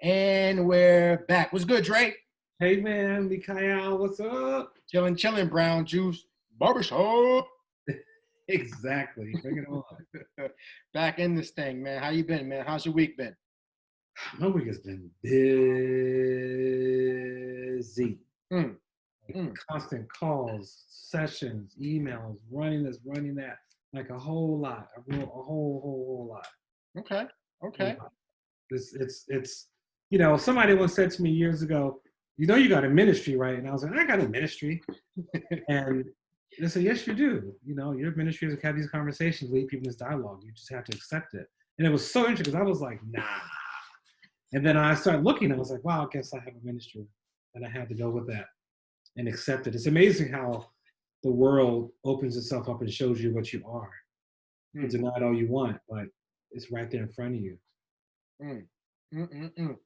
And we're back. What's good, Dre? Hey man, Mikael, what's up? Chilling, brown juice. Barbershop. Exactly. Bring it on. Back in this thing, man. How you been, man? How's your week been? My week has been busy. Mm, Like mm. constant calls, sessions, emails, running this, running that. Like a whole lot. A whole lot. Okay. Whole Okay. lot. Somebody once said to me years ago, you got a ministry, right? And I was like, I got a ministry. And they said, yes, you do. Your ministry is to have these conversations, lead people in this dialogue. You just have to accept it. And it was so interesting because I was like, nah. And then I started looking, I was like, wow, I guess I have a ministry. And I had to go with that and accept it. It's amazing how the world opens itself up and shows you what you are. You can deny it all you want, but it's right there in front of you. Mm. Mm, mm, mm.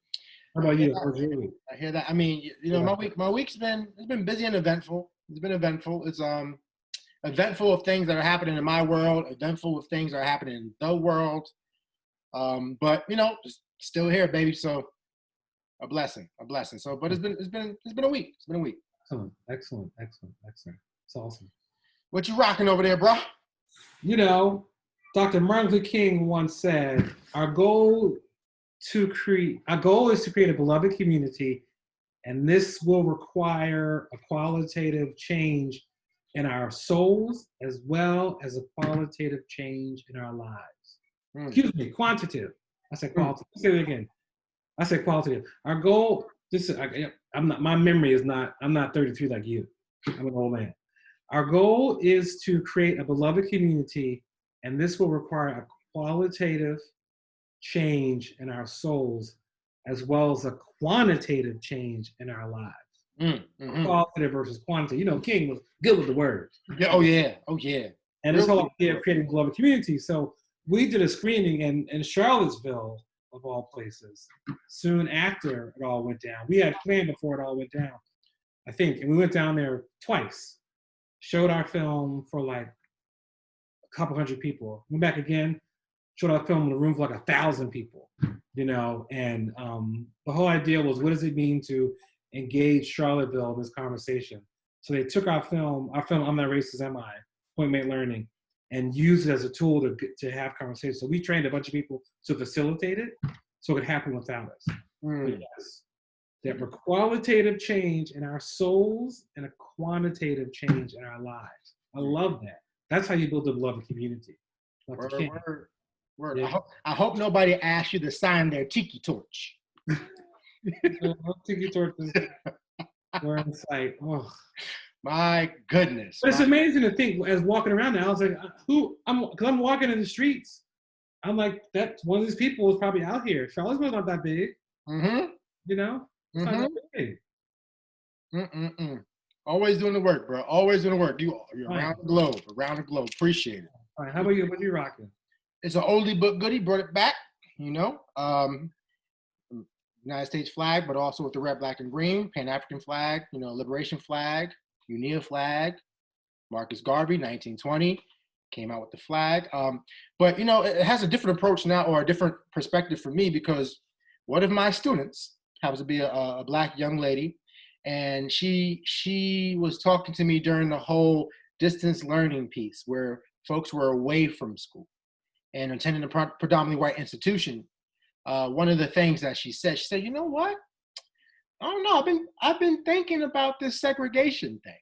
How about you? How's your week? I hear that. I mean, my week's been busy and eventful. It's been eventful. It's eventful of things that are happening in my world, eventful of things that are happening in the world. But still here, baby. So a blessing. So, but it's been a week. It's been a week. Excellent. It's awesome. What you rocking over there, bro? Dr. Martin Luther King once said, our goal is to create a beloved community, and this will require a qualitative change in our souls as well as a qualitative change in our lives. Excuse me, quantitative. I said qualitative. Say it again. I said qualitative. Our goal, I'm not 33 like you. I'm an old man. Our goal is to create a beloved community, and this will require a qualitative change in our souls as well as a quantitative change in our lives. Qualitative versus quantitative. King was good with the words. Yeah. Oh yeah. And this whole idea of creating a beloved community. So we did a screening in Charlottesville, of all places, soon after it all went down. We had planned before it all went down, I think. And we went down there twice, showed our film for like a couple hundred people. Went back again, showed our film in a room for like 1,000 people, and the whole idea was, what does it mean to engage Charlottesville in this conversation? So they took our film, I'm Not Racist, Am I? Point Made Learning, and used it as a tool to have conversations. So we trained a bunch of people to facilitate it so it could happen without us. But yes, that we're qualitative change in our souls and a quantitative change in our lives. I love that. That's how you build a beloved community. Word. Yeah. I hope nobody asks you to sign their tiki torch. Tiki torches were in sight. Oh. My goodness. But it's amazing to think, as walking around now, I was like, because I'm walking in the streets. I'm like, that one of these people is probably out here. Charlottesville's not that big. It's not that big. Always doing the work, bro. Always doing the work. You're around the globe. Appreciate it. All right. How about you? What are you rocking? It's an oldie but goodie. Brought it back, United States flag, but also with the red, black, and green, Pan-African flag, liberation flag, UNIA flag. Marcus Garvey, 1920, came out with the flag. But, it has a different approach now, or a different perspective for me, because one of my students happens to be a Black young lady, and she was talking to me during the whole distance learning piece, where folks were away from school and attending a predominantly white institution. One of the things that she said, you know what? I don't know. I've been thinking about this segregation thing.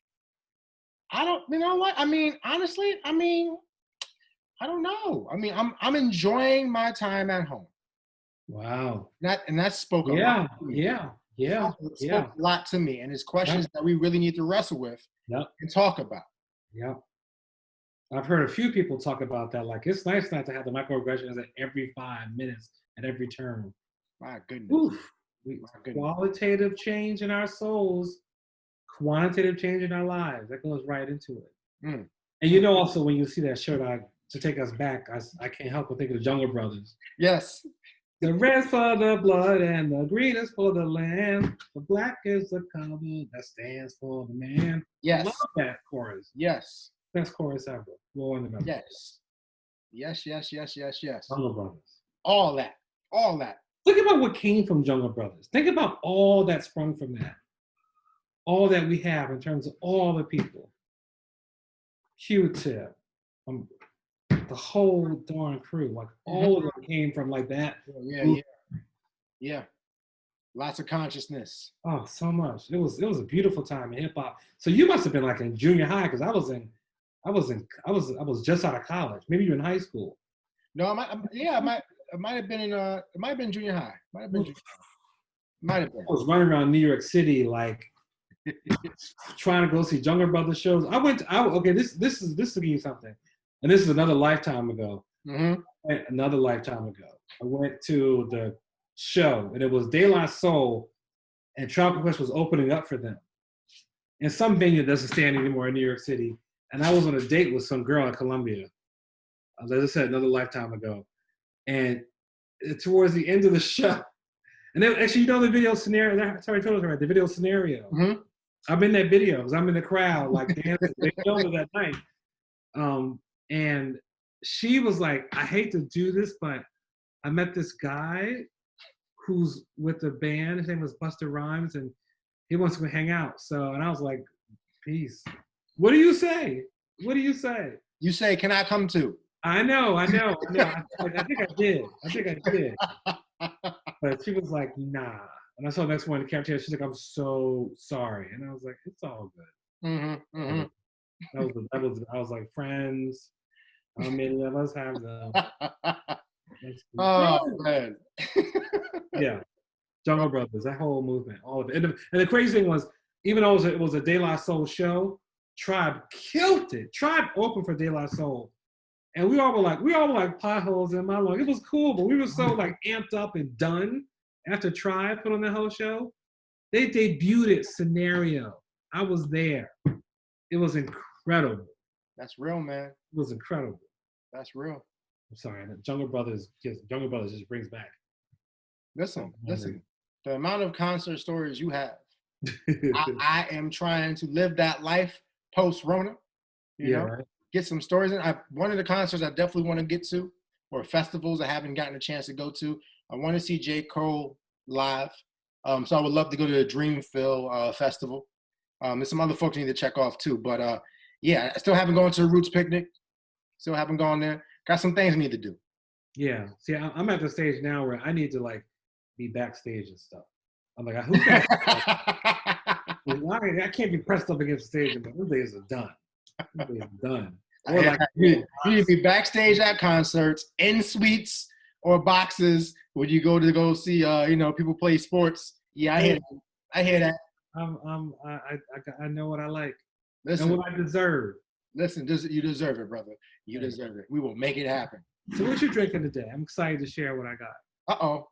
You know what? I mean, honestly, I don't know. I'm enjoying my time at home. Wow. That spoke a lot to me. It spoke a lot to me, and it's questions that we really need to wrestle with and talk about. Yeah. I've heard a few people talk about that. Like, it's nice not to have the microaggressions at every 5 minutes, at every turn. My goodness. Oof. Qualitative change in our souls, quantitative change in our lives. That goes right into it. And also when you see that shirt, to take us back, I can't help but think of the Jungle Brothers. Yes. The red's for the blood and the green is for the land. The black is the color that stands for the man. Yes. I love that chorus. Yes. Best chorus ever. Yes. Jungle Brothers. All that. Think about what came from Jungle Brothers. Think about all that sprung from that. All that we have in terms of all the people. Q-Tip, the whole darn crew, like all of them came from like that. Yeah. Lots of consciousness. Oh, so much. It was a beautiful time in hip hop. So you must have been like in junior high because I was just out of college. Maybe you were in high school. No, I might have been in it might have been junior high. Might have been junior high. Might have been. I was running around New York City like trying to go see Jungle Brothers shows. This is to give you something, and this is another lifetime ago. Another lifetime ago, I went to the show, and it was De La Soul, and Tropical Quest was opening up for them. In some venue that doesn't stand anymore in New York City, and I was on a date with some girl in Colombia. As I said, another lifetime ago, and towards the end of the show, and then actually, you know the video scenario. Sorry, I told you right. The video scenario. I'm in that video because I'm in the crowd, like dancing. They filmed it that night, and she was like, "I hate to do this, but I met this guy who's with the band. His name was Busta Rhymes, and he wants to hang out." So, and I was like, "Peace." What do you say? What do you say? You say, "Can I come too?" I know. I think I did. But she was like, "Nah." And I saw the next one in the cafeteria. She's like, "I'm so sorry," and I was like, "It's all good." I was like, "Friends, how many of us have them?" Oh man. Yeah, Jungle Brothers, that whole movement, all of it. And the crazy thing was, even though it was a De La Soul show, Tribe killed it. Tribe opened for De La Soul, and we all were like potholes in my lung. It was cool, but we were so like amped up and done after Tribe put on that whole show. They debuted it Scenario. I was there. It was incredible. That's real, man. It was incredible. That's real. I'm sorry, Jungle Brothers just brings back. Listen. The amount of concert stories you have, I am trying to live that life post-Rona. You know, right. Get some stories in. One of the concerts I definitely want to get to, or festivals I haven't gotten a chance to go to. I want to see J. Cole live. So I would love to go to the Dreamville Festival. There's some other folks I need to check off too. But yeah, I still haven't gone to the Roots Picnic. Still haven't gone there. Got some things I need to do. Yeah. See, I'm at the stage now where I need to like be backstage and stuff. I'm like, who can I can't be pressed up against the stage, but those days are done. Those days are done. Or like, you need to be backstage at concerts, in suites or boxes when you go see people play sports. Yeah, I hear that. I know what I like. Listen, and what I deserve. Listen, you deserve it, brother. You deserve it. We will make it happen. So what you drinking today? I'm excited to share what I got.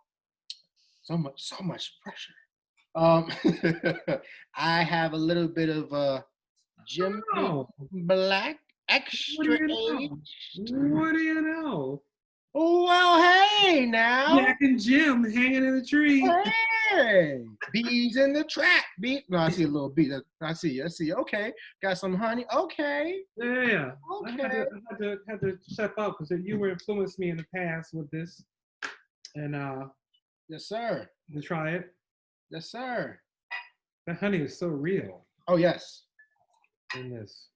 So much pressure. I have a little bit of Jim Black extra age. What do you know? Oh, well, hey, now. Jack and Jim hanging in the tree. Hey, bees in the trap. No, I see a little bee. I see you. Okay, got some honey. Okay. Yeah. Okay. I had to step up because you were influenced me in the past with this, and yes, sir. To try it. Yes, sir. That honey is so real. Oh yes. In this.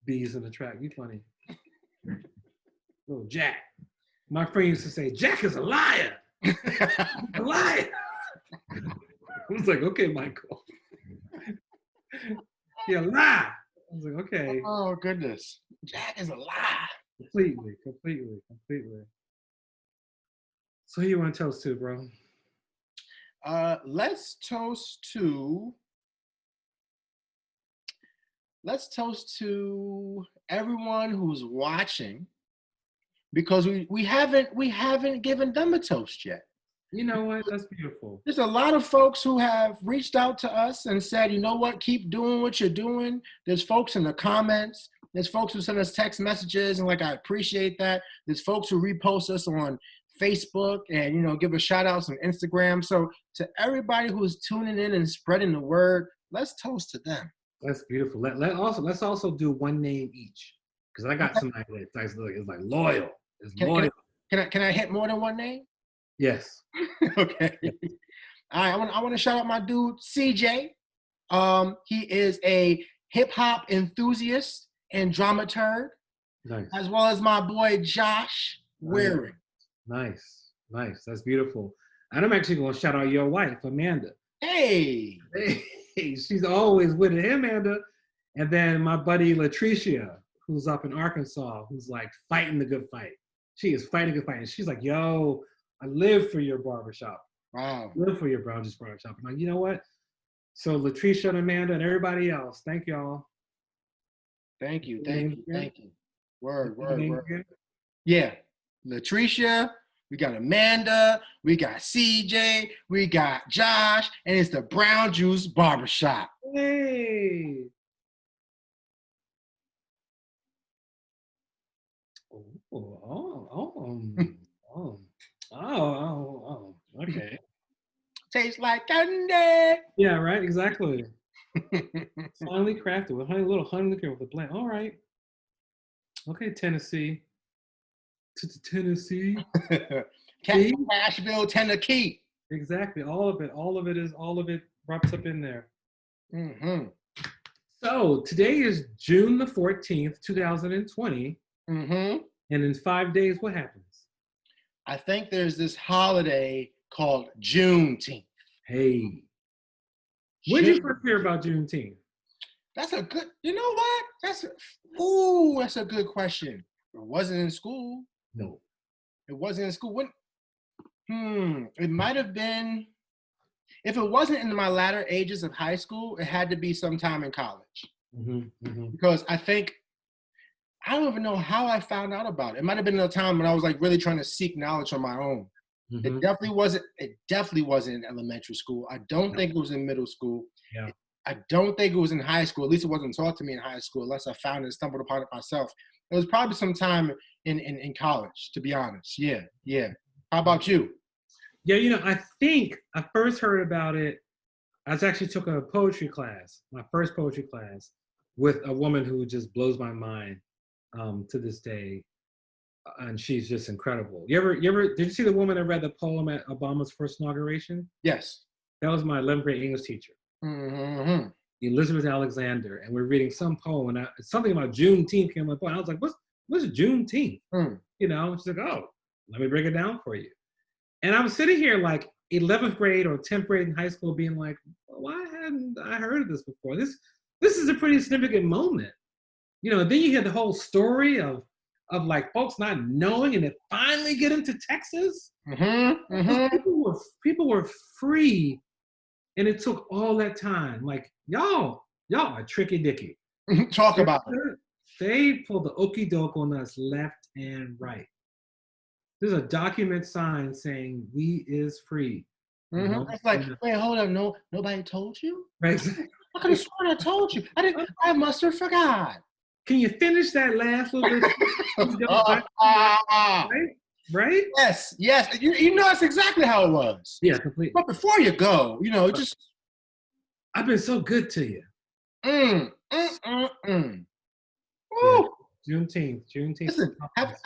Bees in the trap. You funny. Little Jack. My friend used to say, Jack is a liar. A liar. I was like, okay, Michael. Yeah, lie. I was like, okay. Oh, goodness. Jack is a lie. Completely. So who you want to toast to, bro? Let's toast to everyone who's watching, because we haven't given them a toast yet. You know what? That's beautiful. There's a lot of folks who have reached out to us and said, you know what, keep doing what you're doing. There's folks in the comments. There's folks who send us text messages, and I appreciate that. There's folks who repost us on Facebook and, give us shout outs on Instagram. So to everybody who's tuning in and spreading the word, let's toast to them. That's beautiful. Let's also do one name each, because I got somebody that's like loyal. It's loyal. Can I hit more than one name? Yes. Okay. All right. I want to shout out my dude CJ. He is a hip hop enthusiast and dramaturg, Nice. as well as my boy Josh Waring. Nice. That's beautiful. And I'm actually going to shout out your wife, Amanda. Hey. Hey, she's always with it. Hey, Amanda. And then my buddy Latricia, who's up in Arkansas, who's like fighting the good fight. She is fighting a good fight. And she's like, yo, I live for your barbershop. Wow. I live for your Brown's barbershop. I'm like, you know what? So Latricia and Amanda and everybody else, thank y'all. Thank you. Word. Yeah. Latricia, we got Amanda, we got CJ, we got Josh, and it's the Brown Juice Barbershop. Hey. Okay. Tastes like candy. Yeah, right, exactly. Finely crafted with little honey liquor with a blend. All right. Okay, Tennessee. Tennessee. Nashville, Tennessee. Exactly. All of it wraps up in there. Mm-hmm. So today is June the 14th, 2020. Mm-hmm. And in 5 days, what happens? I think there's this holiday called Juneteenth. Hey. When did you first hear about Juneteenth? That's a good, you know what? That's a good question. It wasn't in school. No. It wasn't in school. It might have been, if it wasn't in my latter ages of high school, it had to be sometime in college. Because I don't even know how I found out about it. It might have been a time when I was like really trying to seek knowledge on my own. It definitely wasn't in elementary school. I don't think it was in middle school. Yeah. I don't think it was in high school. At least it wasn't taught to me in high school unless I found it and stumbled upon it myself. It was probably sometime in college, to be honest. Yeah. How about you? Yeah, I think I first heard about it. I actually took a poetry class, my first poetry class, with a woman who just blows my mind to this day. And she's just incredible. Did you see the woman that read the poem at Obama's first inauguration? Yes. That was my 11th grade English teacher. Mm-hmm. Elizabeth Alexander, and we're reading some poem, and something about Juneteenth came up. I was like, "What's Juneteenth?" She's like, "Oh, let me break it down for you." And I was sitting here like 11th grade or 10th grade in high school, being like, "Why hadn't I heard of this before? This is a pretty significant moment." Then you hear the whole story of like folks not knowing, and it finally get into Texas. People were free. And it took all that time. Like, y'all are tricky dicky. Talk about it. They pulled the okie doke on us left and right. There's a document sign saying we is free. It's like, wait, hold on, no, nobody told you? Right. I could have sworn I told you. I must have forgot. Can you finish that last little bit? Right? Yes. You know that's exactly how it was. Yeah, completely. But before you go, just I've been so good to you. Woo. Juneteenth. Listen,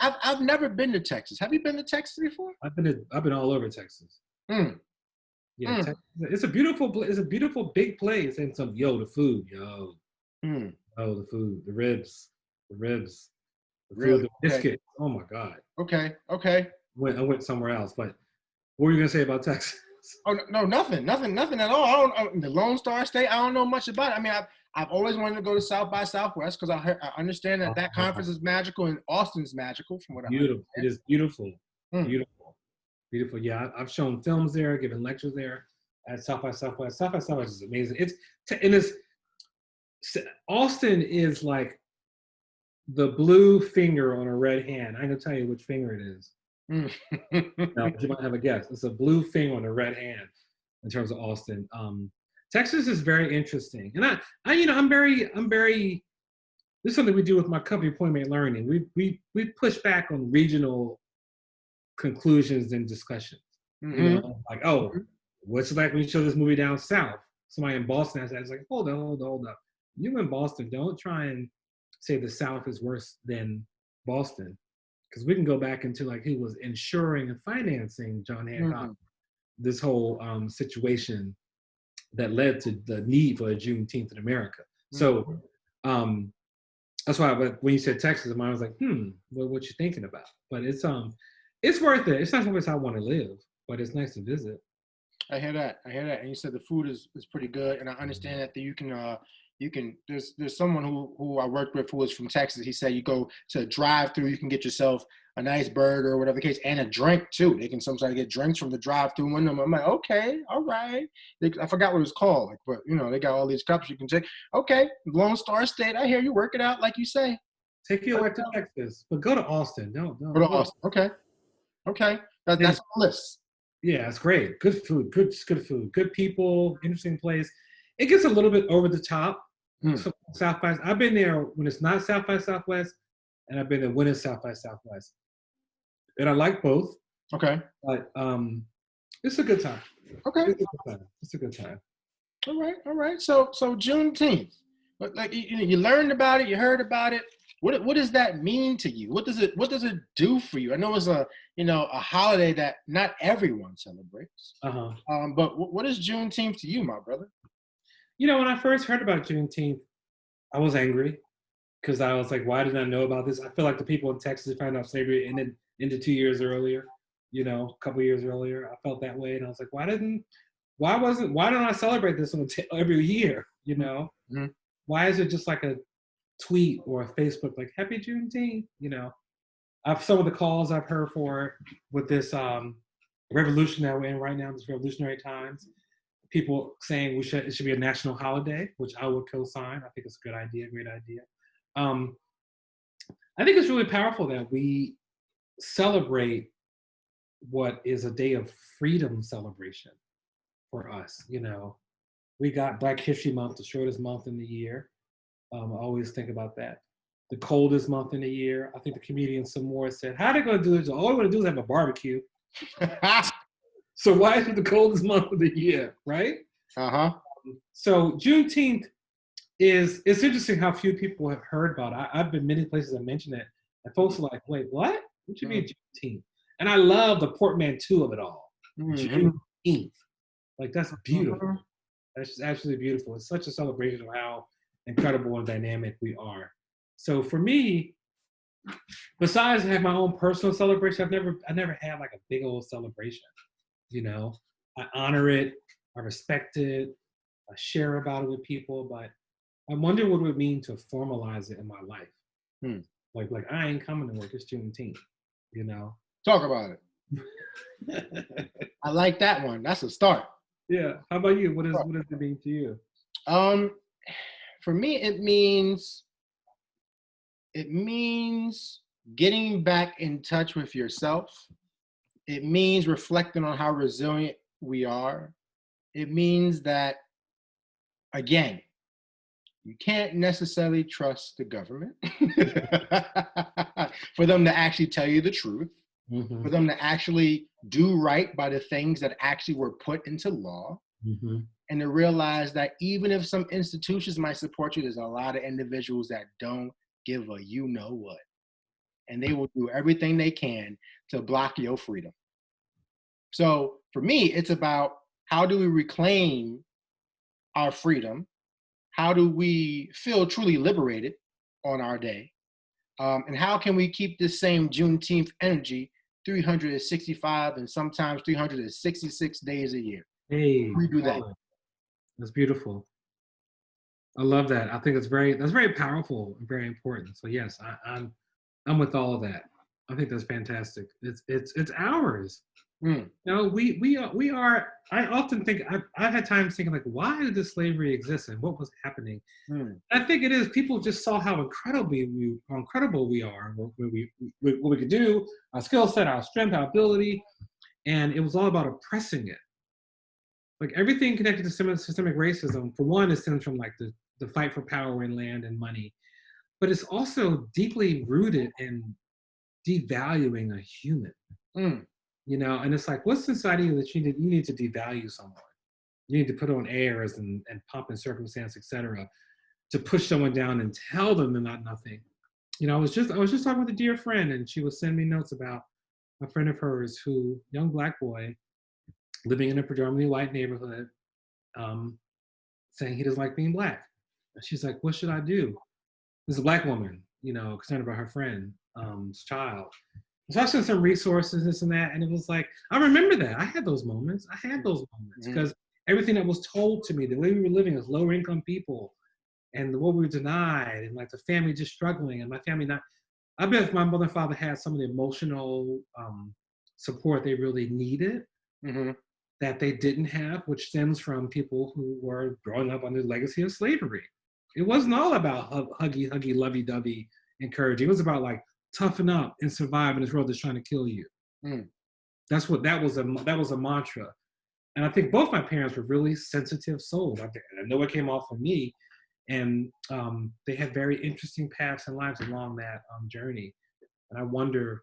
I've never been to Texas. Have you been to Texas before? I've been all over Texas. Yeah, Texas, it's a beautiful big place, and the food, the food, the ribs, Really? the biscuit. Oh my God. Okay. I went somewhere else, but what were you gonna say about Texas? Oh no, nothing at all. The Lone Star State. I don't know much about it. I mean, I've always wanted to go to South by Southwest because I understand that conference is magical and Austin's magical from what I understand. It is beautiful, beautiful. Yeah, I've shown films there, given lectures there at South by Southwest. South by Southwest is amazing. Austin is like the blue finger on a red hand. I can tell you which finger it is. No, but you might have a guess. It's a blue finger on a red hand in terms of Austin. Texas is very interesting, and I'm very. This is something we do with my company, Point Made Learning. We push back on regional conclusions and discussions. Like, what's it like when you show this movie down south? Somebody in Boston has that. It's like, hold up. You in Boston, don't try and say the South is worse than Boston. because we can go back into like who was insuring and financing John Hancock, this whole situation that led to the need for a Juneteenth in America. So that's why when you said Texas, I was like, what you thinking about? But it's worth it. It's not someplace I want to live, but it's nice to visit. I hear that. And you said the food is pretty good, and I understand that you can. There's someone who I worked with who was from Texas. He said you go to a drive-through, you can get yourself a nice burger or whatever the case, and a drink too. They can sometimes get drinks from the drive-through window. I'm like, okay, all right. I forgot what it was called, like, but they got all these cups you can take. Okay, Lone Star State. I hear you. Work it out, like you say. Take your wife to Texas, but go to Austin. No. Go to Austin. Okay. That's on the list. Yeah, it's great. Good food. Good food. Good people. Interesting place. It gets a little bit over the top. So South by. I've been there when it's not South by Southwest, and I've been there when it's South by Southwest. And I like both. Okay. But it's a good time. Okay. It's a good time. All right. So Juneteenth. Like you learned about it, you heard about it. What does that mean to you? What does it do for you? I know it's a holiday that not everyone celebrates. But what is Juneteenth to you, my brother? When I first heard about Juneteenth, I was angry because I was like, why didn't I know about this? I feel like the people in Texas found out slavery ended 2 years earlier, a couple years earlier. I felt that way, and I was like, why don't I celebrate this every year? Why is it just like a tweet or a Facebook like Happy Juneteenth? Some of the calls I've heard for it with this revolution that we're in right now, this revolutionary times, people saying it should be a national holiday, which I would co-sign. I think it's a good idea, great idea. I think it's really powerful that we celebrate what is a day of freedom celebration for us. We got Black History Month, the shortest month in the year. I always think about that. The coldest month in the year. I think the comedian Samora said, how are they going to do this? All we're going to do is have a barbecue. So why is it the coldest month of the year, right? So Juneteenth it's interesting how few people have heard about it. I've been many places I mentioned it, and folks are like, wait, what? What you mean Juneteenth? And I love the portmanteau of it all. Juneteenth. Like, that's beautiful. That's just absolutely beautiful. It's such a celebration of how incredible and dynamic we are. So for me, besides having my own personal celebration, I never had like a big old celebration. I honor it, I respect it, I share about it with people, but I wonder what it would mean to formalize it in my life. Like I ain't coming to work, it's Juneteenth, Talk about it. I like that one. That's a start. Yeah. How about you? What does it mean to you? For me, it means getting back in touch with yourself. It means reflecting on how resilient we are. It means that, again, you can't necessarily trust the government for them to actually tell you the truth, for them to actually do right by the things that actually were put into law, and to realize that even if some institutions might support you, there's a lot of individuals that don't give a you-know-what. And they will do everything they can to block your freedom. So for me, it's about how do we reclaim our freedom? How do we feel truly liberated on our day? And how can we keep this same Juneteenth energy 365 and sometimes 366 days a year? Hey, we do that. That's beautiful. I love that. I think that's very powerful and very important. So yes, I'm with all of that. I think that's fantastic. It's ours. We are. I often think I've had times thinking like, why did this slavery exist and what was happening? I think it is people just saw how incredible we are, what we could do, our skill set, our strength, our ability, and it was all about oppressing it. Like everything connected to systemic racism, for one, it stems from like the fight for power and land and money, but it's also deeply rooted in devaluing a human. And it's like, what's inside of you that you need to devalue someone? You need to put on airs and pomp and circumstance, etc., to push someone down and tell them they're not nothing. I was just talking with a dear friend, and she was sending me notes about a friend of hers who, young black boy, living in a predominantly white neighborhood, um, saying he doesn't like being black. And she's like, "What should I do?" This is a black woman, concerned about her friend's child. So I sent some resources, this and that, and it was like, I remember that. I had those moments. Because everything that was told to me, the way we were living as lower income people, and what we were denied, and like the family just struggling, and my family not. I bet if my mother and father had some of the emotional support they really needed, Mm-hmm. that they didn't have, which stems from people who were growing up under the legacy of slavery. It wasn't all about huggy, huggy, lovey dovey, encouraging. It was about like toughen up and survive in this world that's trying to kill you. Mm. That was a mantra. And I think both my parents were really sensitive souls. I know it came off of me, and they had very interesting paths and lives along that journey. And I wonder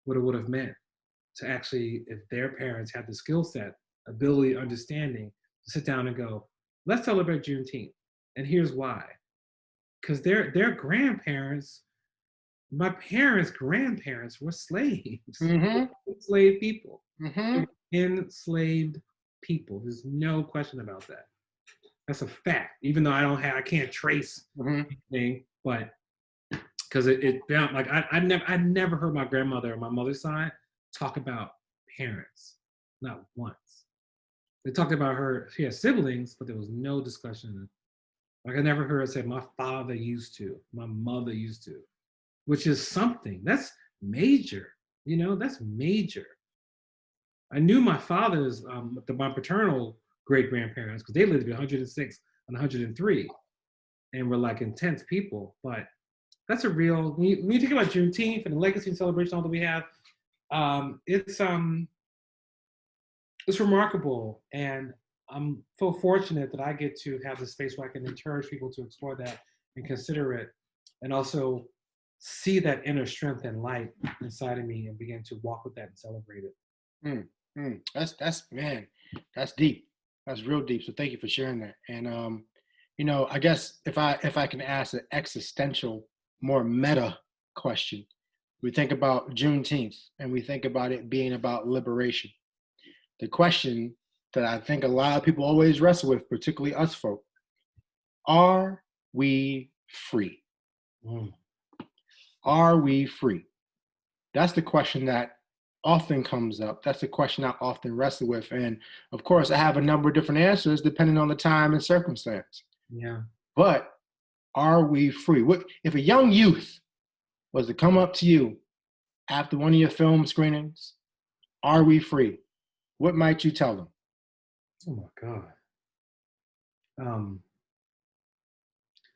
what it would have meant to actually, if their parents had the skill set, ability, understanding, to sit down and go, let's celebrate Juneteenth. And here's why. Because their grandparents, my parents' grandparents were slaves, Mm-hmm. enslaved people. Mm-hmm. Enslaved people. There's no question about that. That's a fact. Even though I can't trace anything, but because it like I never heard my grandmother on my mother's side talk about parents, not once. They talked about she had siblings, but there was no discussion. Like I never heard her say, my father used to, my mother used to, which is something. That's major. That's major. I knew my father's, my paternal great grandparents, because they lived to be 106 and 103 and were like intense people. But that's a real, when you think about Juneteenth and the legacy and celebration all that we have, it's remarkable. And I'm so fortunate that I get to have the space where I can encourage people to explore that and consider it, and also see that inner strength and light inside of me and begin to walk with that and celebrate it. That's man, that's deep. That's real deep. So thank you for sharing that. And I guess if I can ask an existential, more meta question, we think about Juneteenth and we think about it being about liberation. The question that I think a lot of people always wrestle with, particularly us folk, are we free? Mm. Are we free? That's the question that often comes up. That's the question I often wrestle with. And of course, I have a number of different answers depending on the time and circumstance. Yeah. But are we free? What if a young youth was to come up to you after one of your film screenings? Are we free? What might you tell them? Oh my God.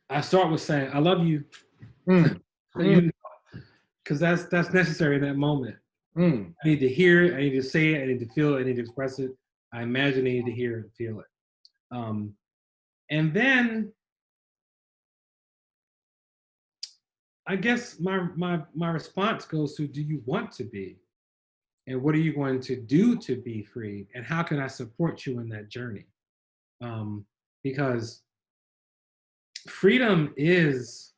I start with saying, I love you. Mm. Because that's necessary in that moment. Mm. I need to hear it, I need to say it, I need to feel it, I need to express it. I imagine I need to hear it and feel it. And then I guess my response goes to, do you want to be? And what are you going to do to be free? And how can I support you in that journey? Because freedom is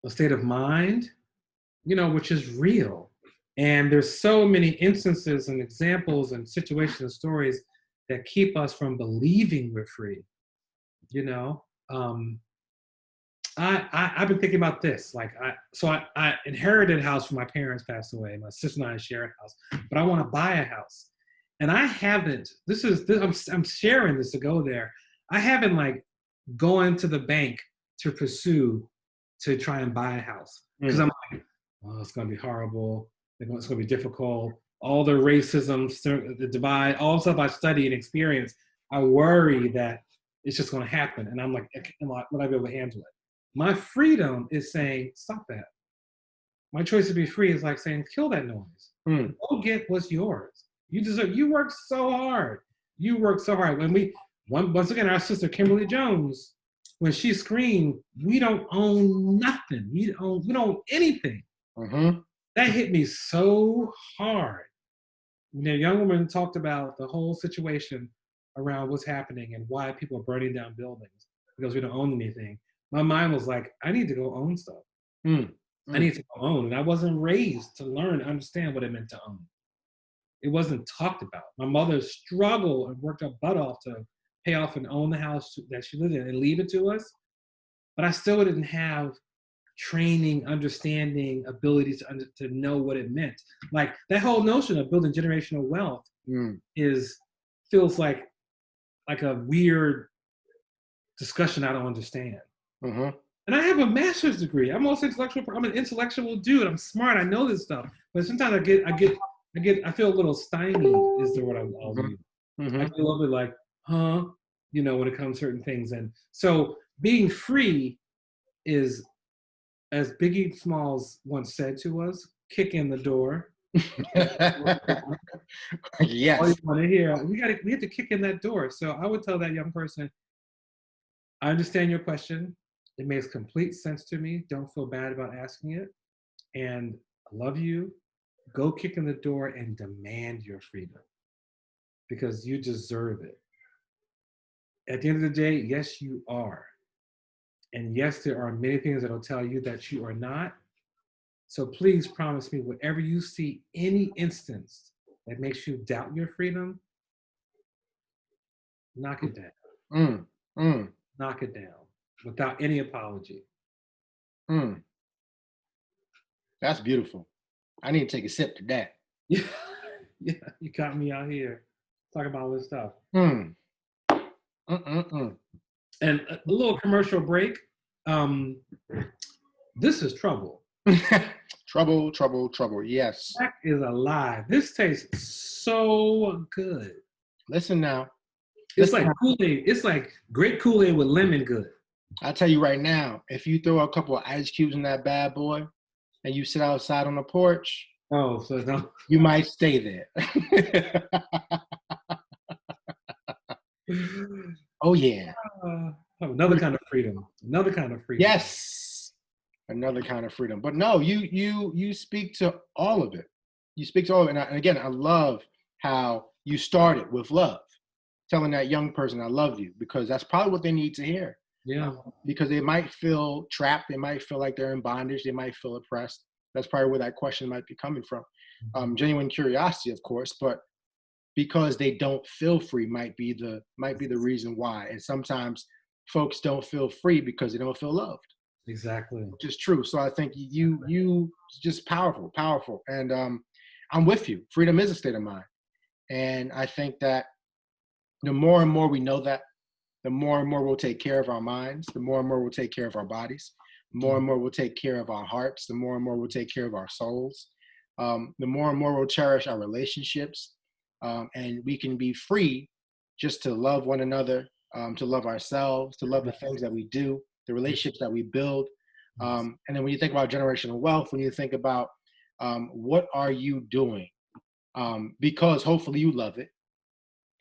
a state of mind, which is real. And there's so many instances and examples and situations and stories that keep us from believing we're free. I've been thinking about this. Like I inherited a house from my parents passed away. My sister and I share a house, but I want to buy a house, and I haven't. I'm sharing this to go there. I haven't like going to the bank to pursue to try and buy a house because I'm like, oh, it's gonna be horrible. It's gonna be difficult. All the racism, the divide, all the stuff I study and experience, I worry that it's just gonna happen, and I'm like, will I be able to handle it? My freedom is saying, stop that. My choice to be free is like saying, kill that noise. Go get what's yours. You deserve. You work so hard. You work so hard. Once again, our sister Kimberly Jones, when she screamed, "We don't own nothing. We don't own anything." That hit me so hard. The young woman talked about the whole situation around what's happening and why people are burning down buildings because we don't own anything. My mind was like, I need to go own stuff. I need to own. And I wasn't raised to learn, understand what it meant to own. It wasn't talked about. My mother struggled and worked her butt off to pay off and own the house that she lived in and leave it to us. But I still didn't have training, understanding, ability to know what it meant. Like that whole notion of building generational wealth feels like a weird discussion I don't understand. Mm-hmm. And I have a master's degree. I'm also intellectual. I'm an intellectual dude. I'm smart. I know this stuff. But sometimes I feel a little stymied is the word I'll use. Mm-hmm. I feel a little bit like, huh? When it comes to certain things. And so being free is, as Biggie Smalls once said to us, kick in the door. Yes. All you want to hear, we have to kick in that door. So I would tell that young person, I understand your question. It makes complete sense to me. Don't feel bad about asking it. And I love you. Go kick in the door and demand your freedom because you deserve it. At the end of the day, yes, you are. And yes, there are many things that will tell you that you are not. So please promise me whatever you see any instance that makes you doubt your freedom, knock it down. Knock it down without any apology. That's beautiful. I need to take a sip to that. Yeah, you got me out here talking about all this stuff. And a little commercial break. This is trouble. Trouble. Yes. That is alive. This tastes so good. Listen now. It's like Kool-Aid. It's like great Kool-Aid with lemon good. I'll tell you right now, if you throw a couple of ice cubes in that bad boy and you sit outside on the porch, you might stay there. Oh, yeah. Another kind of freedom. Yes. Another kind of freedom. But no, you speak to all of it. You speak to all of it. And again, I love how you started with love, telling that young person, I love you, because that's probably what they need to hear. Yeah. Because they might feel trapped. They might feel like they're in bondage. They might feel oppressed. That's probably where that question might be coming from. Genuine curiosity, of course, but because they don't feel free might be the reason why. And sometimes folks don't feel free because they don't feel loved. Exactly. Which is true. So I think you just powerful. And I'm with you. Freedom is a state of mind. And I think that the more and more we know that, the more and more we'll take care of our minds, the more and more we'll take care of our bodies, the more and more we'll take care of our hearts, the more and more we'll take care of our souls, the more and more we'll cherish our relationships, and we can be free just to love one another, to love ourselves, to love the things that we do, the relationships that we build. And then when you think about generational wealth, when you think about what are you doing, because hopefully you love it,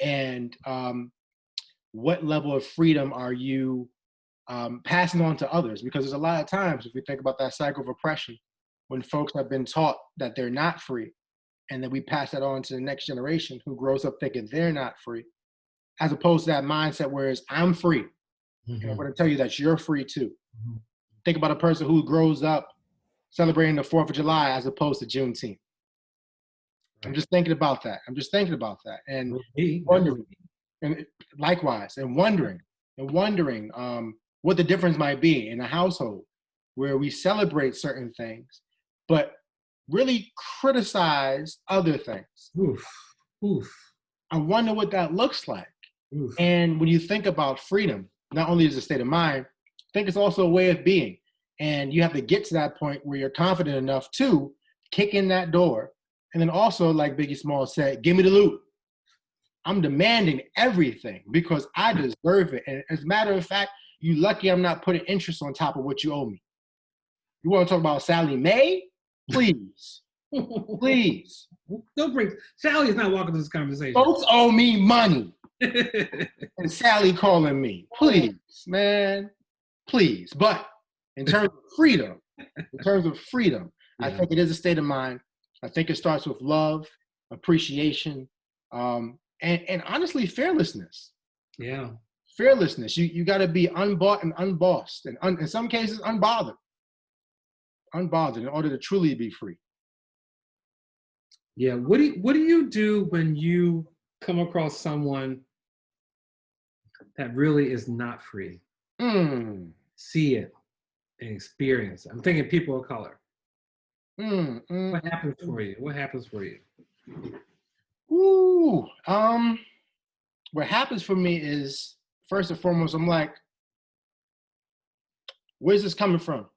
and what level of freedom are you passing on to others? Because there's a lot of times, if we think about that cycle of oppression, when folks have been taught that they're not free, and then we pass that on to the next generation who grows up thinking they're not free, as opposed to that mindset where it's, I'm free. And I'm going to tell you that you're free too. Think about a person who grows up celebrating the 4th of July as opposed to Juneteenth. I'm just thinking about that. And wondering, and likewise, and wondering what the difference might be in a household where we celebrate certain things, but really criticize other things. I wonder what that looks like. And when you think about freedom, not only is it a state of mind, I think it's also a way of being. And you have to get to that point where you're confident enough to kick in that door. And then also, like Biggie Smalls said, give me the loot. I'm demanding everything because I deserve it. And as a matter of fact, you lucky I'm not putting interest on top of what you owe me. You want to talk about Sally Mae? Please. Please. Don't bring, Sally's not walking this conversation. Folks owe me money. And Sally calling me. Please, man. Please. But in terms of freedom, I think it is a state of mind. I think it starts with love, appreciation, and honestly, fearlessness. Yeah. Fearlessness. You got to be unbought and unbossed, and in some cases, unbothered. Unbothered in order to truly be free. Yeah. What do you do when you come across someone that really is not free? Mm, See it and experience it. I'm thinking people of color. mm, mm, What happens for you? What happens for you? Ooh, what happens for me is first and foremost, I'm like, where's this coming from?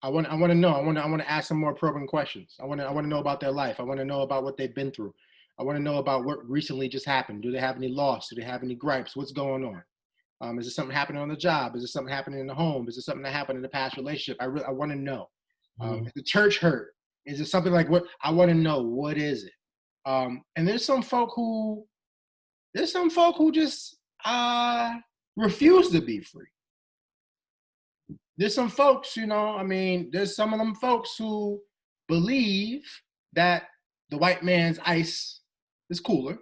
I want to know. I want to ask some more probing questions. I want to know about their life. I want to know about what they've been through. I want to know about what recently just happened. Do they have any loss? Do they have any gripes? What's going on? Is there something happening on the job? Is there something happening in the home? Is there something that happened in the past relationship? I want to know. Is the church hurt? Is it something like what? I want to know. What is it? And there's some folk who just refuse to be free. There's some folks, I mean, there's some of them folks who believe that the white man's ice is cooler.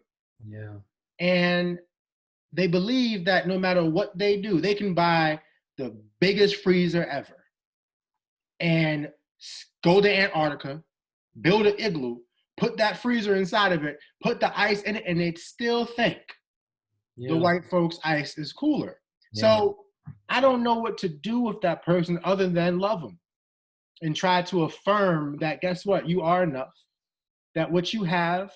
Yeah. And they believe that no matter what they do, they can buy the biggest freezer ever and go to Antarctica, build an igloo, put that freezer inside of it, put the ice in it, and they'd still think the white folks' ice is cooler. Yeah. So I don't know what to do with that person other than love them and try to affirm that, guess what, you are enough, that what you have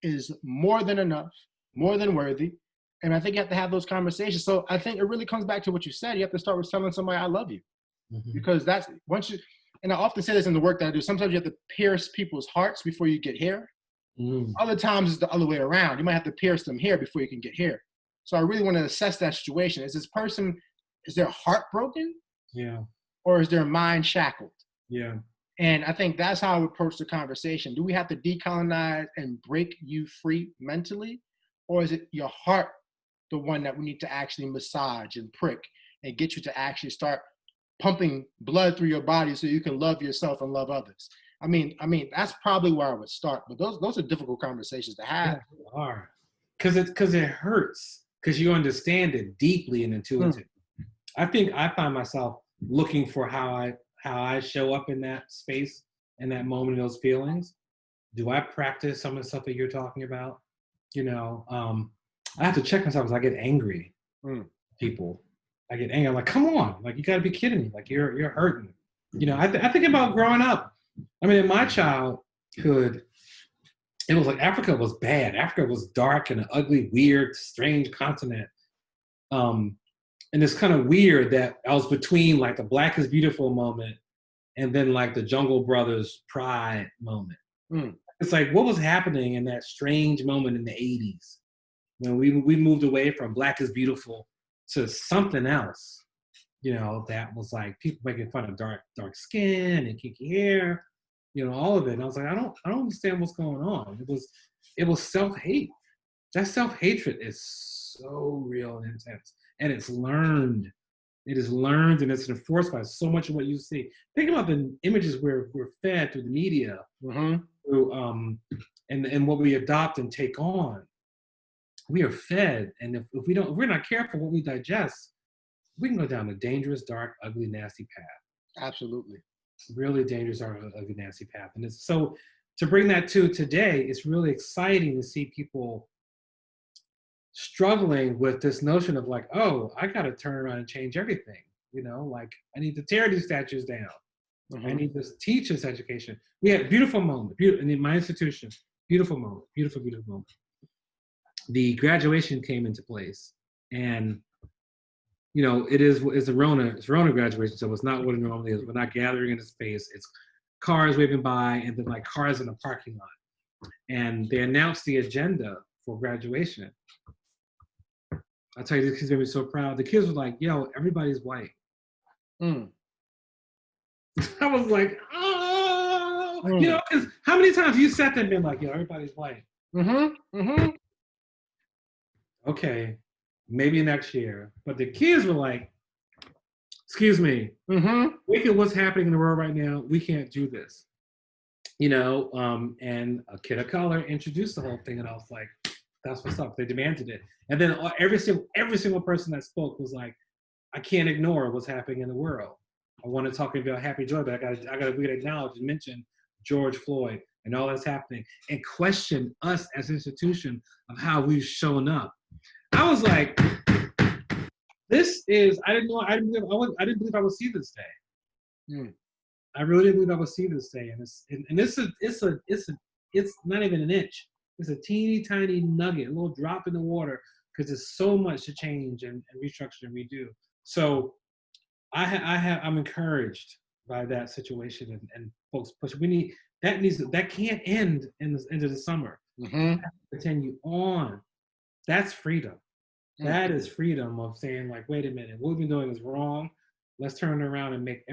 is more than enough, more than worthy. And I think you have to have those conversations. So I think it really comes back to what you said. You have to start with telling somebody, I love you. Mm-hmm. Because that's, once you, and I often say this in the work that I do, sometimes you have to pierce people's hearts before you get here. Mm. Other times it's the other way around. You might have to pierce them here before you can get here. So I really want to assess that situation. Is this person, is their heart broken? Yeah. Or is their mind shackled? Yeah. And I think that's how I would approach the conversation. Do we have to decolonize and break you free mentally? Or is it your heart, the one that we need to actually massage and prick and get you to actually start pumping blood through your body so you can love yourself and love others? I mean, that's probably where I would start. But those are difficult conversations to have. Yeah, they are. Because it hurts. Because you understand it deeply and intuitively. I think I find myself looking for how I show up in that space, in that moment, in those feelings. Do I practice some of the stuff that you're talking about? I have to check myself because I get angry. People, I get angry. I'm like, come on, like you got to be kidding me. Like you're hurting. I think about growing up. I mean, in my childhood, it was like Africa was bad. Africa was dark and an ugly, weird, strange continent. And it's kind of weird that I was between like the Black is Beautiful moment and then like the Jungle Brothers Pride moment. It's like, what was happening in that strange moment in the 80s when we moved away from Black is Beautiful to something else, that was like people making fun of dark skin and kinky hair, all of it. And I was like, I don't understand what's going on. It was self-hate. That self-hatred is so real and intense. And it's learned. It is learned and it's enforced by so much of what you see. Think about the images we're fed through the media, through and what we adopt and take on. We are fed, and if we're not careful what we digest, we can go down a dangerous, dark, ugly, nasty path. Absolutely. Really dangerous, dark, ugly, nasty path. And it's so to bring that to today, it's really exciting to see people struggling with this notion of like, oh, I got to turn around and change everything. Like I need to tear these statues down. I need to teach this education. We had beautiful moment, in my institution, beautiful moment, beautiful moment. The graduation came into place, and it's a Rona graduation, so it's not what it normally is. We're not gathering in a space. It's cars waving by, and then like cars in a parking lot. And they announced the agenda for graduation. I'll tell you, this kid's gonna be so proud. The kids were like, yo, everybody's white. I was like, oh, because how many times you sat there and been like, yo, everybody's white? Okay, maybe next year. But the kids were like, excuse me, look at what's happening in the world right now. We can't do this. And a kid of color introduced the whole thing, and I was like, that's what's up. They demanded it. And then every single person that spoke was like, I can't ignore what's happening in the world. I want to talk about Happy Joy, but I gotta acknowledge and mention George Floyd and all that's happening, and question us as an institution of how we've shown up. I was like, this is, I didn't believe I would see this day. Mm. I really didn't believe I would see this day, and it's not even an inch. It's a teeny tiny nugget, a little drop in the water, because there's so much to change and restructure and redo. So I'm encouraged by that situation, and folks push. That can't end into the summer. Mm-hmm. Continue on. That's freedom. That is freedom of saying, like, wait a minute, what we've been doing is wrong. Let's turn it around and make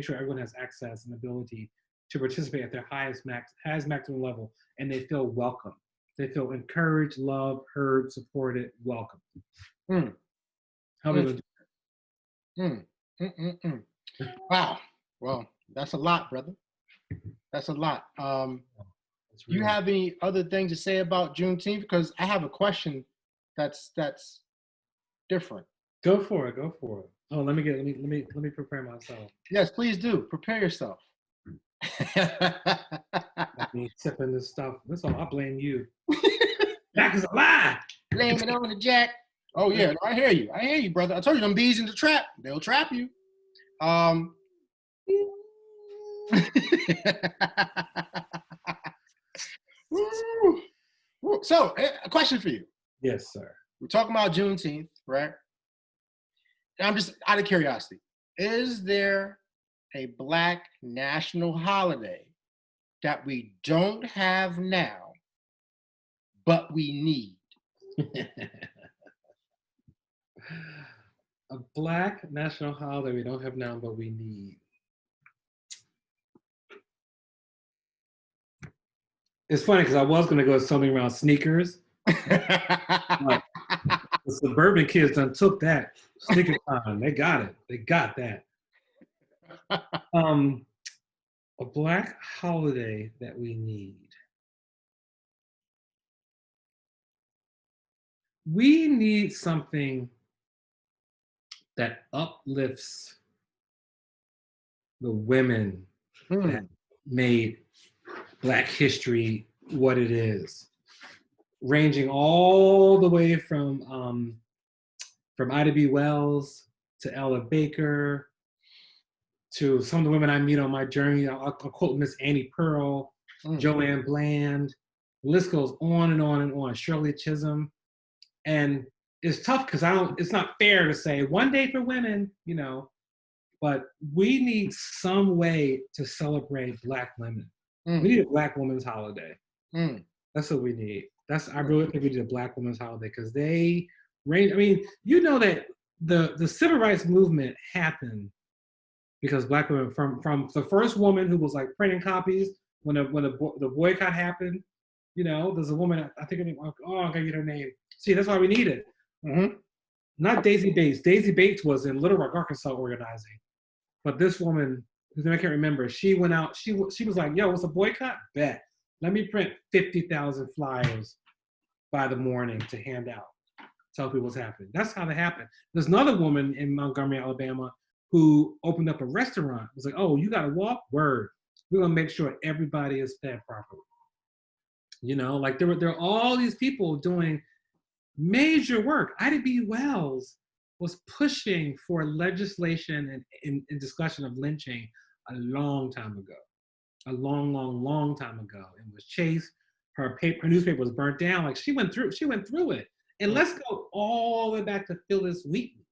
sure everyone has access and ability to participate at their highest maximum level, and they feel welcome. They feel encouraged, loved, heard, supported, welcome. Mm. How are we going to do that? Wow. Well, that's a lot, brother. That's a lot. Do you have any other things to say about Juneteenth? Because I have a question that's different. Go for it. Oh, let me prepare myself. Yes, please do. Prepare yourself. Let me sipping this stuff. That's all. I blame you. Jack is a lie. Blame it on the Jack. Oh yeah, I hear you, brother. I told you them bees in the trap. They'll trap you. So, a question for you. Yes, sir. We're talking about Juneteenth, right? And I'm just out of curiosity. Is there a Black national holiday that we don't have now, but we need? A Black national holiday we don't have now, but we need. It's funny because I was going to go something around sneakers. The suburban kids done took that sneaker time. They got it. They got that. A Black holiday that we need. We need something that uplifts the women that made Black history what it is, ranging all the way from Ida B. Wells to Ella Baker to some of the women I meet on my journey. I'll quote Miss Annie Pearl, Joanne Bland. The list goes on and on and on. Shirley Chisholm. And it's tough because it's not fair to say one day for women, but we need some way to celebrate Black women. We need a Black women's holiday. That's what we need. I really think we need a Black women's holiday because they range. I mean, that the civil rights movement happened because Black women, from the first woman who was like printing copies when the boycott happened. There's a woman, I think, I gotta get her name. See, that's why we need it. Not Daisy Bates. Daisy Bates was in Little Rock, Arkansas organizing. But this woman, whose name I can't remember, she went out, she was like, yo, what's a boycott? Bet. Let me print 50,000 flyers by the morning to hand out. Tell people what's happening. That's how that happened. There's another woman in Montgomery, Alabama, who opened up a restaurant. It was like, oh, you gotta walk? Word. We're gonna make sure everybody is fed properly. Like there are all these people doing major work. Ida B. Wells was pushing for legislation and discussion of lynching a long time ago. A long, long, long time ago. And was chased. Her newspaper was burnt down. Like she went through it. And let's go all the way back to Phyllis Wheaton.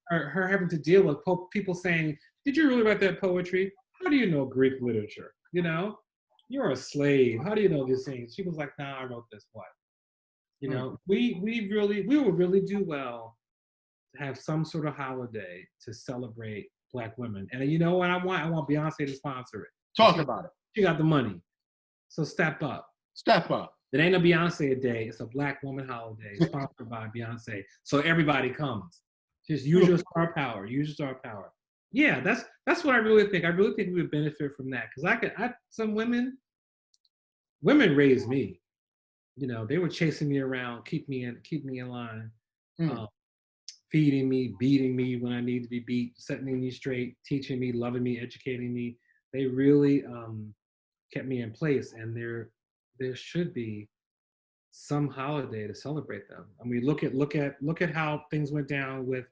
Her having to deal with people saying, did you really write that poetry? How do you know Greek literature? You're a slave. How do you know these things? She was like, nah, I wrote this. What? We would really do well to have some sort of holiday to celebrate Black women. And you know what I want? I want Beyonce to sponsor it. Talk about it. She got the money. So step up. Step up. It ain't a Beyonce day. It's a Black woman holiday sponsored by Beyonce. So everybody comes. Just use your star power. Use your star power. Yeah, that's what I really think. I really think we would benefit from that. Because some women raised me. They were chasing me around, keep me in line. feeding me, beating me when I need to be beat, setting me straight, teaching me, loving me, educating me. They really kept me in place, and there should be some holiday to celebrate them. I mean, look at how things went down with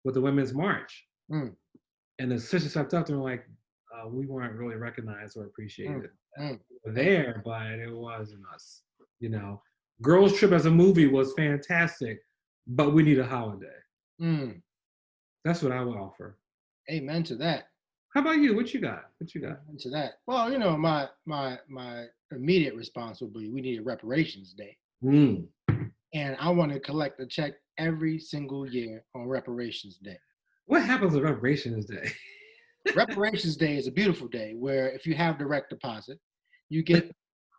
the Women's March, Mm, and the sisters stepped up and were like, we weren't really recognized or mm, appreciated. mm, We were mm, there, but it wasn't us. You know, Girls Trip as a movie was fantastic, but we need a holiday. mm. That's what I would offer. Amen to that. How about you? What you got? What you got? Amen to that. Well, my immediate response would be we need a reparations day. Mm. And I want to collect a check every single year on reparations day. What happens on Reparations Day? Reparations day is a beautiful day where if you have direct deposit, you get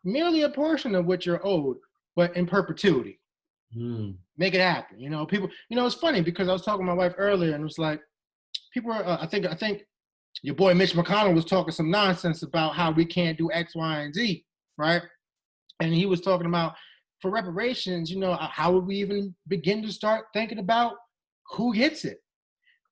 merely a portion of what you're owed, but in perpetuity. Mm. Make it happen. People, it's funny because I was talking to my wife earlier and it was like, people are, I think your boy Mitch McConnell was talking some nonsense about how we can't do X, Y, and Z, right? And he was talking about for reparations, how would we even begin to start thinking about who gets it?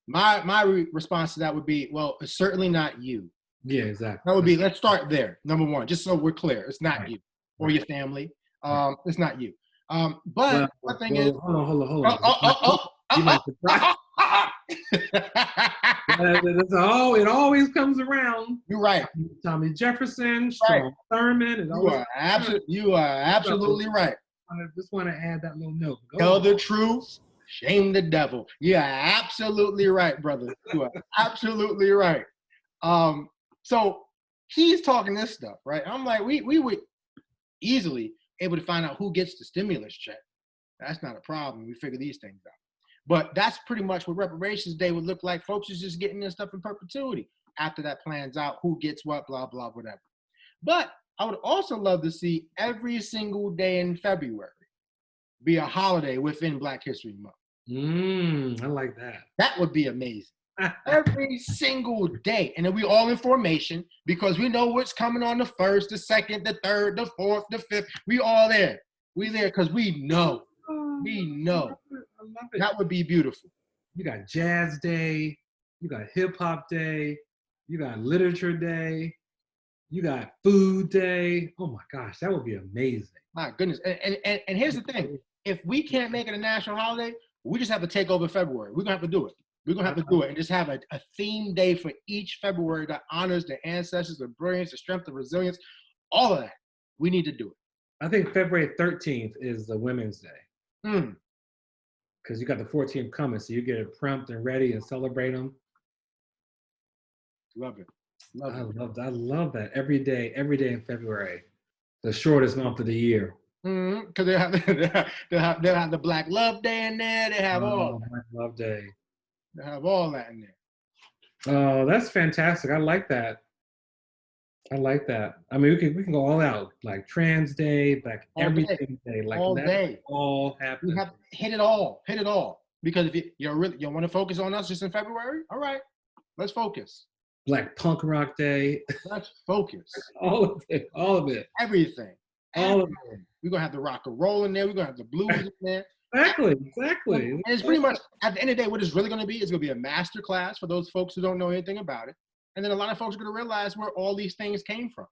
My response to that would be, well, it's certainly not you. Yeah, exactly. That would be, let's start there. Number one, just so we're clear, it's not Right. you or Right. your family. Right. It's not you. But one thing is, hold on. You might surprise. It always comes around. You're right. Tommy Jefferson, Right. Strom Thurmond. You are absolutely right. I just want to add that little note. Tell the truth, shame the devil. You are absolutely right, brother. You are absolutely right. So he's talking this stuff, right? I'm like, we would easily able to find out who gets the stimulus check. That's not a problem. We figure these things out. But that's pretty much what reparations day would look like. Folks is just getting this stuff in perpetuity. After that plans out, who gets what, blah, blah, whatever. But I would also love to see every single day in February be a holiday within Black History Month. I like that. That would be amazing. Every single day. And then we all in formation because we know what's coming on the 1st, the 2nd, the 3rd, the 4th, the 5th. We all there. We there because we know. We know. I love it. That would be beautiful. You got Jazz Day. You got Hip Hop Day. You got Literature Day. You got Food Day. Oh my gosh, that would be amazing. My goodness. And here's the thing. If we can't make it a national holiday, we just have to take over February. We're going to have to do it. We're going to have to do it and just have a theme day for each February that honors the ancestors, the brilliance, the strength, the resilience, all of that. We need to do it. I think February 13th is the Women's Day. Because you got the 14th coming, so you get it prompt and ready and celebrate them. Love it. I love that. Every day in February, the shortest month of the year. Because they have the Black Love Day in there. They have all that. Black Love Day. They have all that in there. Oh, that's fantastic. I like that. I mean, we can go all out, like Trans Day, like everything day, like all day. All happen. We have hit it all. Because if you want to focus on us just in February, all right, let's focus. Black Punk Rock Day. Let's focus. All of it. Everything. All of it. We're gonna have the rock and roll in there. We're gonna have the blues in there. Exactly. And it's pretty much at the end of the day, what it's really gonna be is gonna be a master class for those folks who don't know anything about it. And then a lot of folks are gonna realize where all these things came from.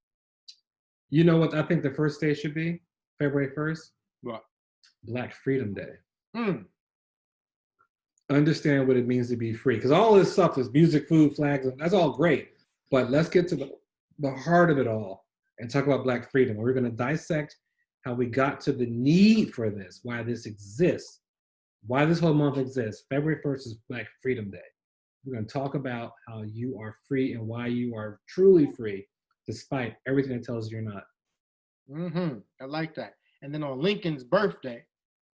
You know what I think the first day should be? February 1st? What? Black Freedom Day. Understand what it means to be free. Because all this stuff is music, food, flags, that's all great. But let's get to the heart of it all and talk about Black freedom. We're going to dissect how we got to the need for this, why this exists, why this whole month exists. February 1st is Black Freedom Day. We're going to talk about how you are free and why you are truly free, despite everything that tells you you're not. I like that. And then on Lincoln's birthday,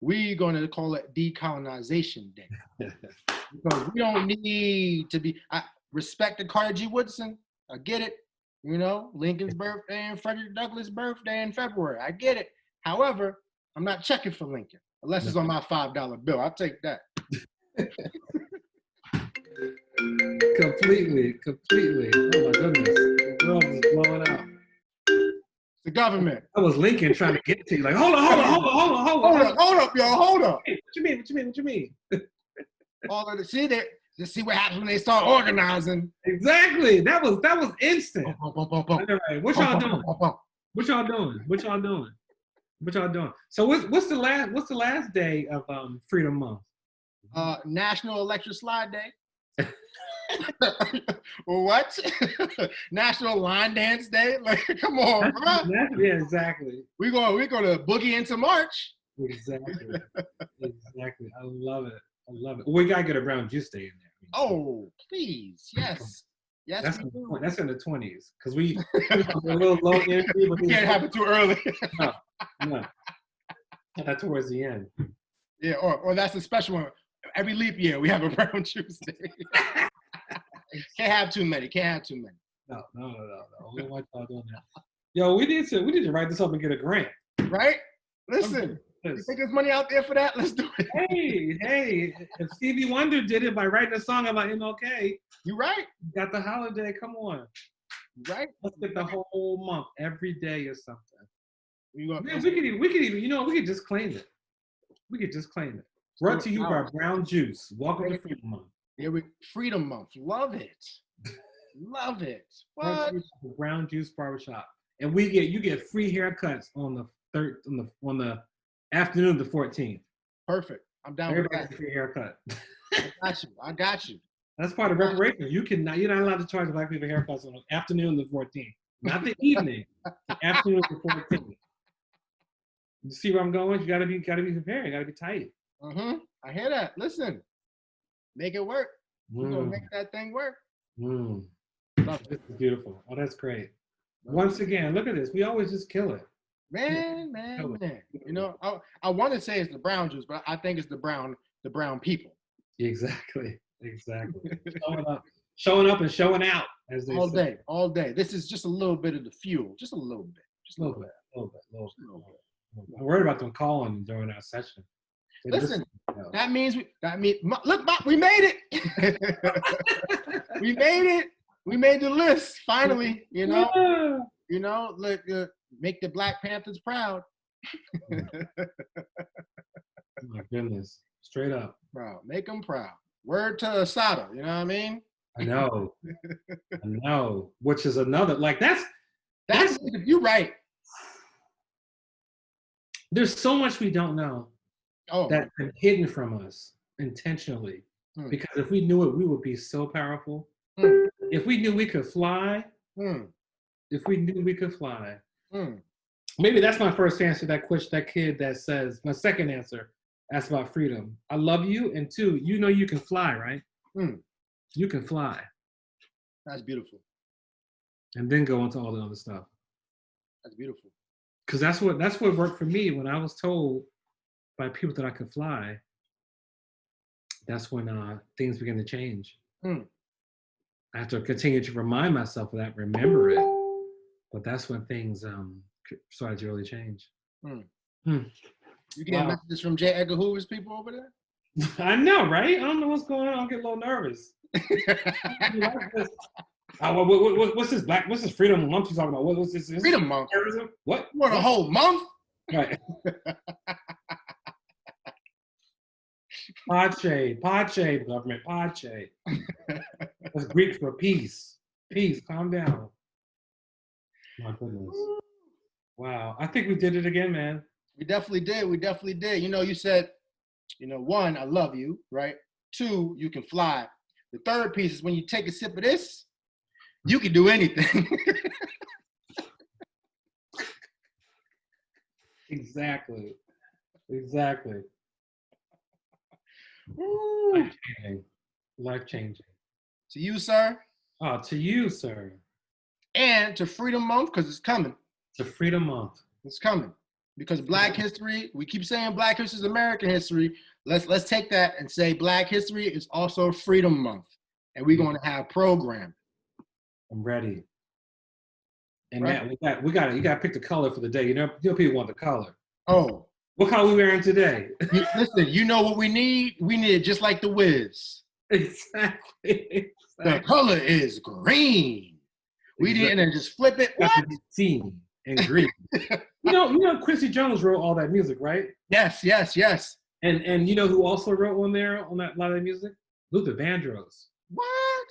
we're going to call it Decolonization Day. Because we don't need to be, I respect the Carter G. Woodson. I get it. Lincoln's birthday and Frederick Douglass' birthday in February. I get it. However, I'm not checking for Lincoln unless it's on my $5 bill. I'll take that. Completely. Oh my goodness. The world is blowing up. The government. I was Lincoln trying to get to you. Like, hold on. Hold up, y'all. Hold up. Hey, what you mean? all of the see that. Just see what happens when they start organizing. Exactly. That was instant. Bum, bum, bum, bum, bum. Right. What y'all doing? Bum, bum, bum. What y'all doing? What y'all doing? What y'all doing? So what's the last day of Freedom Month? National Electric Slide Day. What? National Line Dance Day? Like, come on, bro. Yeah, exactly. We're gonna boogie into March. Exactly. Exactly. I love it. I love it. We gotta get a brown juice day in there. Oh, please, yes, yes. That's in the 20s because we a little low energy. But We can't have it too early. No. That's towards the end. Yeah, or that's a special one. Every leap year we have a brown juice day. Can't have too many. No. Only white y'all doing that. Yo, we need to write this up and get a grant. Right? Listen, you think there's money out there for that? Let's do it. Hey, if Stevie Wonder did it by writing a song about MLK, You right? got the holiday. Come on, Right? let's get the whole month, every day or something. Man, we could even, we could just claim it. Brought to you by Brown Juice. Welcome to Freedom Month. Yeah, Freedom Month. Love it. Love it. What? Brown Juice Barbershop, and you get free haircuts on the afternoon of the 14th. Perfect. I'm down Everybody with gets a free haircut. I got you. That's part of reparations. You're not allowed to charge black people haircuts on the afternoon of the 14th, not the evening. The afternoon of the 14th. You see where I'm going? You gotta be prepared. You gotta be tight. I hear that. Listen, make it work. We're gonna make that thing work. This is beautiful. Oh, that's great. Once again, look at this. We always just kill it. Man. You know, I want to say it's the brown juice, but I think it's the brown people. Exactly. Showing up and showing out, as they say. All day. This is just a little bit of the fuel, just a little bit. A little bit. I'm worried about them calling during our session. Listen, that means look, we made it. We made the list finally. You know, look, make the Black Panthers proud. Oh my goodness, straight up. Proud, make them proud. Word to Asada, you know what I mean? I know. Which is another that's you're right. There's so much we don't know that's been hidden from us intentionally. Because if we knew it, we would be so powerful. If we knew we could fly, maybe that's my first answer to that question. That kid that says, my second answer asks about freedom. I love you, and two, you know you can fly, right? You can fly. That's beautiful. And then go into all the other stuff. That's beautiful. Because that's what worked for me when I was told by people that I could fly. That's when things began to change. I have to continue to remind myself of that, remember it. But that's when things started to really change. You get messages from J. Edgar Hoover's people over there? I know, right? I don't know what's going on. I get a little nervous. What's this What's this Freedom Month you talking about? What's this? Freedom Month. What? You want a whole month? Right. Pace, government, pace. That's Greek for peace. Peace, calm down. My goodness. Wow, I think we did it again, man. We definitely did. You know, you said, one, I love you, right? Two, you can fly. The third piece is when you take a sip of this, you can do anything. Exactly. Life changing. To you, sir. Oh, to you, sir. And to Freedom Month, because it's coming. To Freedom Month. It's coming. Because Black history, we keep saying Black history is American history. Let's take that and say Black history is also Freedom Month. And we're going to have programming. I'm ready. And right. Matt, you got to pick the color for the day. You know people want the color. Oh. What color are we wearing today? Listen, you know what we need? We need it just like the Wiz. Exactly. The color is green. We didn't just flip it. What? Seen and green. you know, Quincy Jones wrote all that music, right? Yes. And you know who also wrote on there on that lot of music? Luther Vandross. What?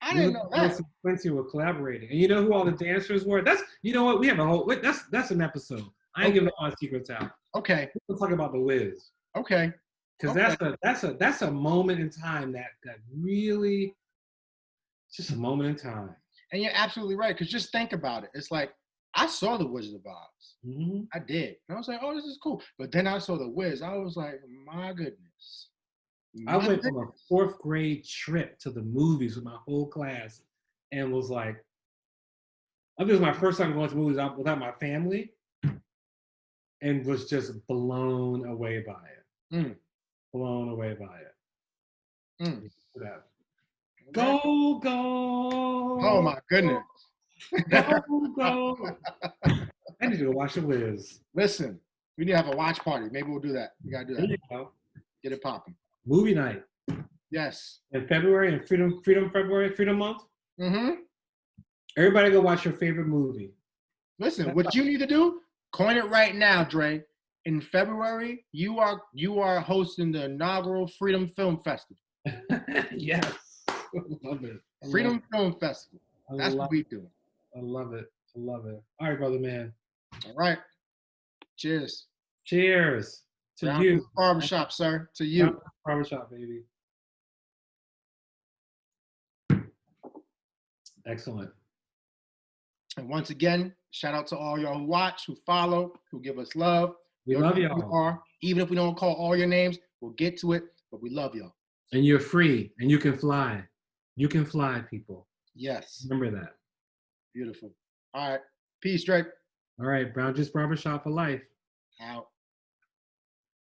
I didn't know that. Luther and Quincy were collaborating. And you know who all the dancers were? That's you know what? We have a whole that's an episode. I ain't giving all my secrets out. Okay. We'll talk about the Wiz. Okay. Because that's a moment in time that really just a moment in time. And you're absolutely right, because just think about it. It's like I saw the Wizard of Oz. Mm-hmm. I did. And I was like, oh, this is cool. But then I saw the Wiz. I was like, my goodness. I went from a 4th grade trip to the movies with my whole class and was like, I think it was my first time going to movies without my family and was just blown away by it. Mm. Blown away by it. Mm. Go, go. Oh, my goodness. Go, go. I need to go watch the Wiz. Listen, we need to have a watch party. Maybe we'll do that. We got to do that. There you go. Get it popping. Movie night. Yes. In February, in Freedom Month. Mm-hmm. Everybody go watch your favorite movie. Listen, what you need to do, coin it right now, Dre. In February, you are hosting the inaugural Freedom Film Festival. Yes. I love it. Freedom Film Festival. That's what we do. I love it. I love it. All right, brother man. All right. Cheers. Cheers to you. Barbershop, sir. To you. Barbershop, baby. Excellent. And once again, shout out to all y'all who watch, who follow, who give us love. We love y'all. Even if we don't call all your names, we'll get to it, but we love y'all. And you're free, and you can fly. You can fly, people. Yes. Remember that. Beautiful. All right. Peace, Drake. All right, Brown Juice Barbershop for life. Out.